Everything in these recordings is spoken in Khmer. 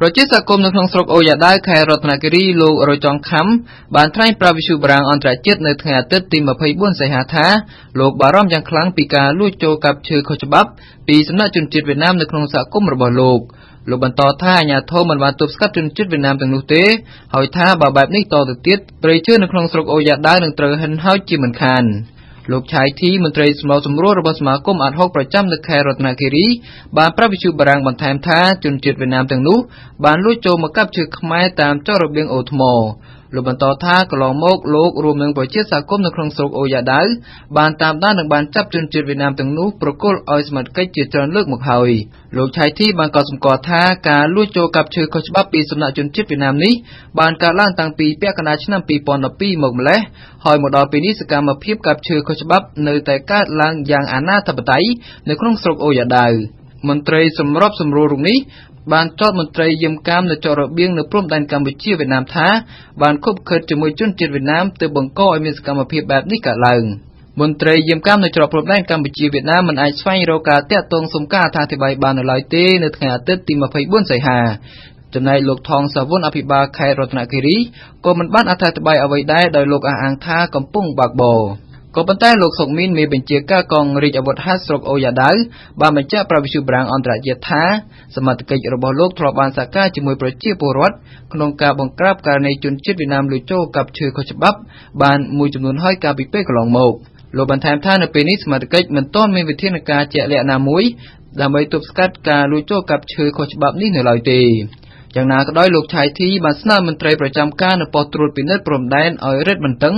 ប្រជាសកម្មនៅក្នុងស្រុកអូយ៉ាដាវខេត្តរតនគិរីលោករយចង់ខំបានថ្លែងប្រាប់វិទ្យុបារាំងអន្តរជាតិនៅថ្ងៃអាទិត្យទី24សីហាថាលោកបារម្ភយ៉ាងខ្លាំងពីការលួចចូលកាប់ឈើខុសច្បាប់ពីសំណាក់ជនជាតិវៀតណាមនៅក្នុងសហគមន៍របស់លោកបន្តថាអាជ្ញាធរមិនបានទប់ស្កាត់ជនជាតិវៀតណាមទាំងនោះទេហើយថាបើបែបនេះតទៅទៀតព្រៃឈើនៅក្នុងស្រុកអូយ៉ាដាវនឹងត្រូវហិនហោចជាមិនខានលោកឆៃធីមន្ត្រីសម្របសម្រួលរបស់សមាគមអាត60ប្រចាំនៅខេត្តរតនគិរីបានប្រាប់វិទ្យុបារាំងបន្ថែមថាជនជាតិវៀតណាមទាំងនោះបានលួចចូលមកកាប់ឈើខ្មែរតាមចោលរបៀងអូថ្មលោកបន្តថាកន្លងមកលោករួមនឹងប្រជាសហគមន៍នៅក្នុងស្រុកអូយ៉ាដាវបានតាមដាននិងបានចាប់ជនជាតិវៀតណាមទាំងនោះប្រគល់ឲ្យសមត្ថកិច្ចជាច្រើនលើកមកហើយលោកឆៃធីបានកត់សម្គាល់ថាការលួចចូលកាប់ឈើខុសច្បាប់ពីសំណាក់ជនជាតិវៀតណាមនេះបានកើតឡើងតាំងពីពាក់កណ្ដាលឆ្នាំ2012មកម្លេះហើយមកដល់ពេលនេះសកម្មភាពកាប់ឈើខុសច្បាប់នៅតែកើតឡើងយ៉ាងអនាធិបតេយ្យនៅក្នុងស្រុកអូយ៉ាដាវមន្ត្រីសម្របសម្រួលរូបនេះបានចោទមន្ត្រីយាមកាមនៅចោលរបៀងនៅព្រំដែនកម្ពុជាវៀតណាមថាបានខុបខិតជាមួយជនជាតិវៀតណាមទើបបង្កឲ្យមានសកម្មភាពបែបនេះកើតឡើងមន្ត្រីយាមកាមនៅច្រកព្រំដែនកម្ពុជាវៀតណាមមិនអាចស្វែងរកការតាក់ទងសុំការអធិប្បាយបាននៅឡើយទេនៅថ្ងៃអាទិត្យទី24សីហាចំណែកលោកថងសាវុនអភិបាលខេត្តរតនគិរីក៏មិនបានអធិប្បាយអ្វីដែរដោយលោកអះអាងថាកំពុងបើកបរក៏ប៉ុន្តែលោកសុកមីនមេបញ្ជាការកងរាជអាវុធហត្ថស្រុកអូយ៉ាដាវបានបញ្ជាក់ប្រាប់វិទ្យុបារាំងអន្តរជាតិថាសមត្ថកិច្ចរបស់លោកធ្លាប់បានសហការជាមួយប្រជាពលរដ្ឋក្នុងការបង្ក្រាបករណីជនជាតិវៀតណាមលួចចូលកាប់ឈើខុសច្បាប់បានមួយចំនួនហើយកាលពីពេលកន្លងមកលោកបន្ថែមថានៅពេលនេះសមត្ថកិច្ចមិនទាន់មានវិធានការជាក់លាក់ណាមួយដើម្បីទប់ស្កាត់ការលួចចូលកាប់ឈើខុសច្បាប់នេះនៅឡើយទេយ៉ាងណាក៏ដោយលោកឆៃធីបានស្នើមន្ត្រីប្រចាំការនៅប៉ុស្តិ៍ត្រួតពិនិត្យព្រំដែនឲ្យរឹតបន្តឹង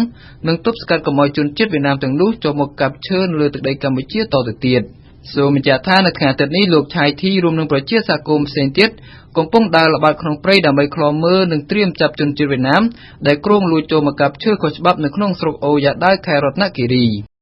និងទប់ស្កាត់កុំឲ្យជនជាតិវៀតណាមទាំងនោះចូលមកកាប់ឈើនៅលើទឹកដីកម្ពុជាតទៅទៀតសូមបញ្ជាក់ថានៅថ្ងៃអាទិត្យនេះលោកឆៃធីរួមនឹងប្រជាសហគមន៍ផ្សេងទៀតកំពុងដើរល្បាតក្នុងព្រៃដើម្បីឃ្លាំមើលនិងត្រៀមចាប់ជនជាតិវៀតណាមដែលគ្រោងលួចចូលមកកាប់ឈើខុសច្បាប់នៅក្នុងស្រុកអូយ៉ាដាវខេត្តរតនគិរី